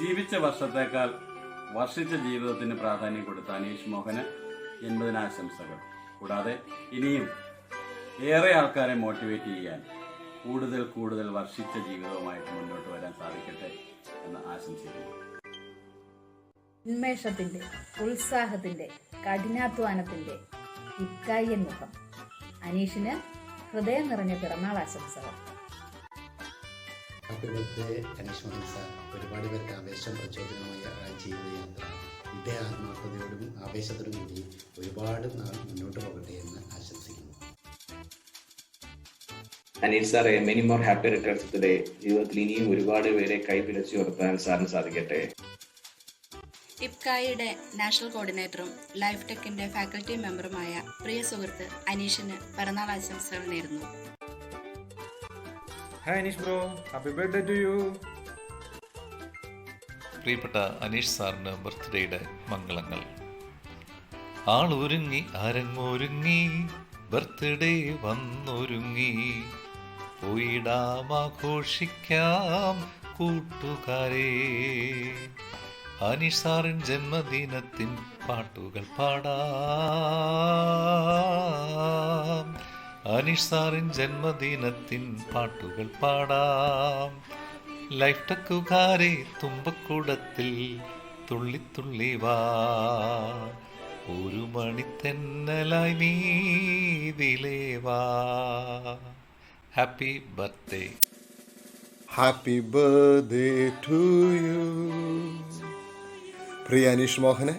ജീവിച്ച വർഷത്തേക്കാൾ വർഷിച്ച ജീവിതത്തിന് പ്രാധാന്യം കൊടുത്ത അനീഷ് മോഹന് ജന്മദിനാശംസകൾ. കൂടാതെ ഇനിയും ഏറെ ആൾക്കാരെ മോട്ടിവേറ്റ് ചെയ്യാൻ കൂടുതൽ വർഷിച്ച ജീവിതവുമായിട്ട് മുന്നോട്ട് വരാൻ സാധിക്കട്ടെ എന്ന് ആശംസിക്കുന്നു. ഉന്മേഷത്തിന്റെ, ഉത്സാഹത്തിന്റെ, കഠിനാധ്വാനത്തിന്റെ ഇബ്കായിയൻ മുഖം. അനീഷിന് ഹൃദയം നിറഞ്ഞ പിറന്നാൾ ആശംസകൾ. Happy birthday Aneesh Mohan sir. ഒരുപാട് പേർക്ക് ആവേശം പ്രചോദനമായ ജീവിതയാത്ര ഇതേ ആത്മാർത്ഥതയോടും ആവേശത്തോടും കൂടി ഒരുപാട് നാൾ മുന്നോട്ട് പോകട്ടെ എന്ന് ആശംസിക്കുന്നു. അനിൽ സാറെ, many more happy returns of the day. ജീവിതത്തിൽ ഇനിയും ഒരുപാട് പേരെ കൈപിടിച്ച് ഉയർത്താൻ സാറിന് സാധിക്കട്ടെ. ഇബ്കായിയുടെ നാഷണൽ കോർഡിനേറ്ററും ലൈഫ് ടെക്കിന്റെ ഫാക്കൽറ്റി മെമ്പറുമായ പ്രിയ സുഹൃത്ത് അനീഷിന് പിറന്നാൾ ആശംസകൾ നേരുന്നു. Hi Aneesh bro, happy birthday to you. പ്രിയപ്പെട്ട അനീഷ് സാറിന് ബർത്ത്ഡേയുടെ മംഗളങ്ങൾ. ആളൊരുങ്ങി അരങ്ങൊരുങ്ങി, ബർത്ത്ഡേ വന്നൊരുങ്ങി, പോയിടാം ആഘോഷിക്കാം കൂട്ടുകാരെ. അനീഷ് സാറിൻ ജന്മദിനത്തിൻ പാട്ടുകൾ പാടാം. അനീഷ് സാറിൻ ജന്മദിനത്തിൻ പാട്ടുകൾ പാടാം. ലൈഫ് ടെക്കുകാരെ തുമ്പക്കൂടത്തിൽ തുള്ളിത്തുള്ളി വാ, ഒരു മണിത്തെന്നലായി നീതിലേ വാ. Happy birthday. Happy birthday to you. പ്രിയ അനീഷ് മോഹന്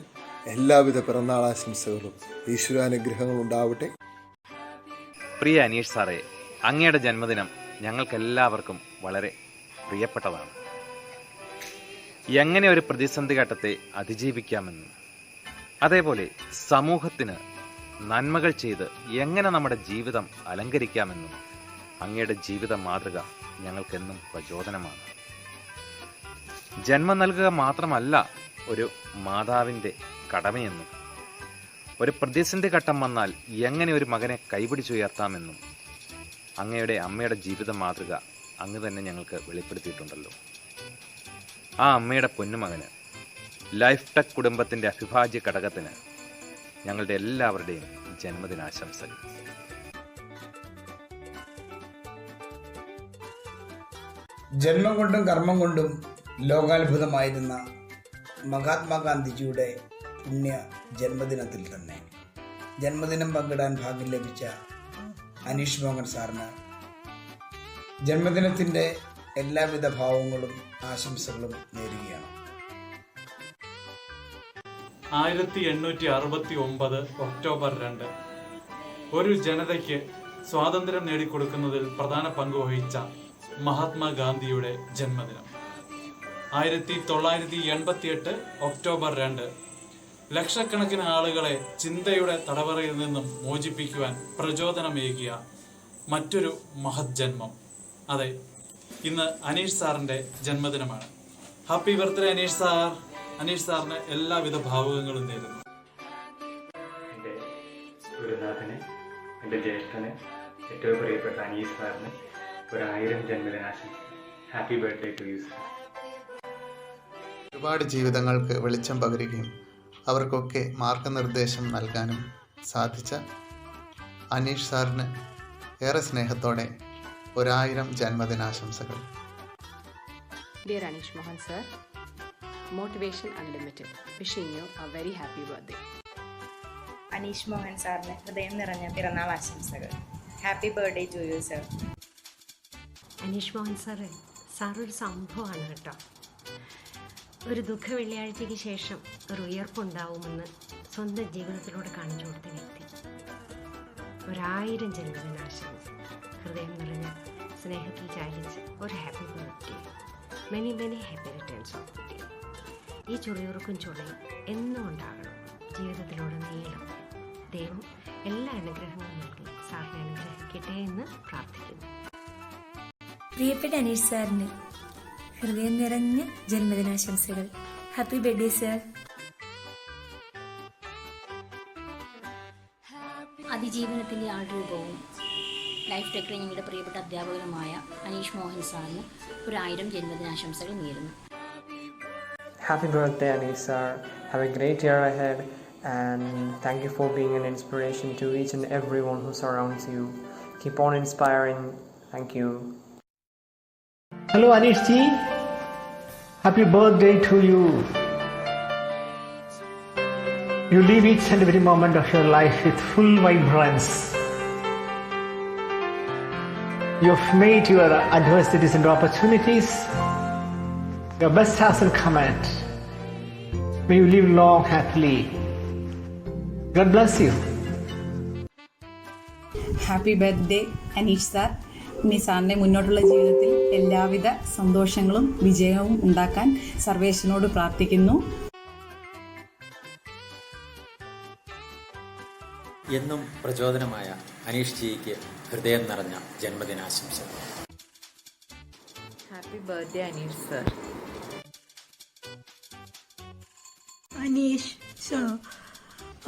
എല്ലാവിധ പിറന്നാൾ ആശംസകളും ഈശ്വരാനുഗ്രഹങ്ങളും ഉണ്ടാവട്ടെ. പ്രിയ അനീഷ് സാറേ, അങ്ങയുടെ ജന്മദിനം ഞങ്ങൾക്കെല്ലാവർക്കും വളരെ പ്രിയപ്പെട്ടതാണ്. എങ്ങനെ ഒരു പ്രതിസന്ധി ഘട്ടത്തെ അതിജീവിക്കാമെന്നും അതേപോലെ സമൂഹത്തിന് നന്മകൾ ചെയ്ത് എങ്ങനെ നമ്മുടെ ജീവിതം അലങ്കരിക്കാമെന്നും അങ്ങയുടെ ജീവിത മാതൃക ഞങ്ങൾക്കെന്നും പ്രചോദനമാണ്. ജന്മം നൽകുക മാത്രമല്ല ഒരു മാതാവിൻ്റെ കടമയെന്നും ഒരു പ്രതിസന്ധി ഘട്ടം വന്നാൽ എങ്ങനെ ഒരു മകനെ കൈപിടിച്ചുയർത്താമെന്നും അങ്ങയുടെ അമ്മയുടെ ജീവിത മാതൃക അങ്ങ് തന്നെ ഞങ്ങൾക്ക് വെളിപ്പെടുത്തിയിട്ടുണ്ടല്ലോ. ആ അമ്മയുടെ പൊന്നുമകന്, ലൈഫ് ടെക് കുടുംബത്തിൻ്റെ അവിഭാജ്യ ഘടകത്തിന് ഞങ്ങളുടെ എല്ലാവരുടെയും ജന്മദിനാശംസകൾ. ജന്മം കൊണ്ടും കർമ്മം കൊണ്ടും ലോകാത്ഭുതമായിരുന്ന മഹാത്മാഗാന്ധിജിയുടെ പുണ്യ ജന്മദിനത്തിൽ തന്നെ ജന്മദിനം പങ്കിടാൻ ഭാഗ്യം ലഭിച്ച അനീഷ് മോഹൻ സാറിന് ജന്മദിനത്തിൻ്റെ എല്ലാവിധ ഭാവങ്ങളും ആശംസകളും നേരുകയാണ്. 1869 ഒക്ടോബർ 2 ഒരു ജനതയ്ക്ക് സ്വാതന്ത്ര്യം നേടിക്കൊടുക്കുന്നതിൽ പ്രധാന പങ്ക് വഹിച്ച മഹാത്മാഗാന്ധിയുടെ ജന്മദിനം. 1988 ഒക്ടോബർ 2 ലക്ഷക്കണക്കിന് ആളുകളെ ചിന്തയുടെ തടവറയിൽ നിന്നും മോചിപ്പിക്കുവാൻ പ്രചോദനമേകിയ മറ്റൊരു മഹത് ജന്മം. അതെ, ഇന്ന് അനീഷ് സാറിൻ്റെ ജന്മദിനമാണ്. Happy birthday Aneesh sir. Aneesh സാറിന് എല്ലാവിധ ഭാവുകങ്ങളും നേരുന്നു. എൻ്റെ ഗുരുനാഥന്, എൻ്റെ ജ്യേഷ്ഠന്, ഏറ്റവും പ്രിയപ്പെട്ട അനീഷ് സാറിന് 1000 ജന്മദിനാശംസ. Happy birthday to you sir. ഒരുപാട് ജീവിതങ്ങൾക്ക് വെളിച്ചം പകരുകയും അവർക്കൊക്കെ മാർഗനിർദ്ദേശം നൽകാനും സാധിച്ച അനീഷ് സാറിന് ഏറെ സ്നേഹത്തോടെ 1000 ജന്മദിനാശംസകൾ. Dear Anish Mohan sir, motivation unlimited. Wishing you a very happy birthday. Aneesh Mohan സാറിന് ഹൃദയം നിറഞ്ഞ പിറന്നാൾ ആശംസകൾ. Happy birthday to you sir. Aneesh Mohan sir സാറൊരു സംഭവമാണ് കേട്ടോ. ഒരു ദുഃഖ വെള്ളിയാഴ്ചയ്ക്ക് ശേഷം ഒരു ഉയർപ്പുണ്ടാവുമെന്ന് സ്വന്തം ജീവിതത്തിലൂടെ കാണിച്ചു കൊടുത്ത വ്യക്തി. 1000 ജന്മദിനാശംസ. ഹൃദയം നിറഞ്ഞ സ്നേഹത്തിൽ ചാലിച്ച് ഒരു happy birthday. Many happy returns of the day. ഈ ചുളിയുറുക്കും ചുളയും എന്നും ഉണ്ടാകണം ജീവിതത്തിലൂടെ നീളം. ദൈവം എല്ലാ അനുഗ്രഹങ്ങളും നൽകി സാറിനെ അനുഗ്രഹിക്കട്ടെ എന്ന് പ്രാർത്ഥിക്കുന്നു. പ്രിയപ്പെട്ട അനീഷ് സാറിന് ഹൃദയം നിറഞ്ഞ ജന്മദിനാശംസകൾ. Happy birthday sir. അതിജീവനത്തിൻ്റെ ആൾരൂപവും ലൈഫ് ടെക് ട്രെയിനിങ്ങിൻ്റെ പ്രിയപ്പെട്ട അധ്യാപകനുമായ അനീഷ് മോഹൻ സാറിന് 1000 ജന്മദിനാശംസകൾ നേരുന്നു. Happy birthday, Anish sir. Have a great year ahead, and thank you for being an inspiration to each and everyone who surrounds you. Keep on inspiring. Thank you. Hello Anish ji, happy birthday to you. You live each and every moment of your life with full vibrance. You've made your adversities into opportunities. Your best hasn't come yet. May you live long happily. God bless you. Happy birthday Aneesh sir. ഇനി സാറിൻ്റെ മുന്നോട്ടുള്ള ജീവിതത്തിൽ എല്ലാവിധ സന്തോഷങ്ങളും വിജയവും ഉണ്ടാക്കാൻ സർവേശ്വരനോട് പ്രാർത്ഥിക്കുന്നു. എന്നും പ്രചോദനമായ അനീഷ് ജിക്ക് ഹൃദയം നിറഞ്ഞ ജന്മദിനാശംസകൾ. Happy birthday Aneesh sir. Anish sir,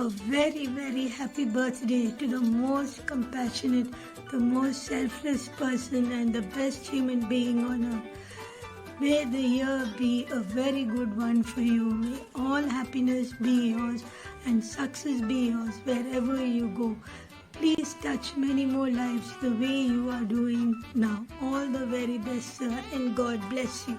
a very, very happy birthday to the most compassionate, the most selfless person and the best human being on earth. May the year be a very good one for you. May all happiness be yours and success be yours wherever you go. Please touch many more lives the way you are doing now. All the very best, sir, and God bless you.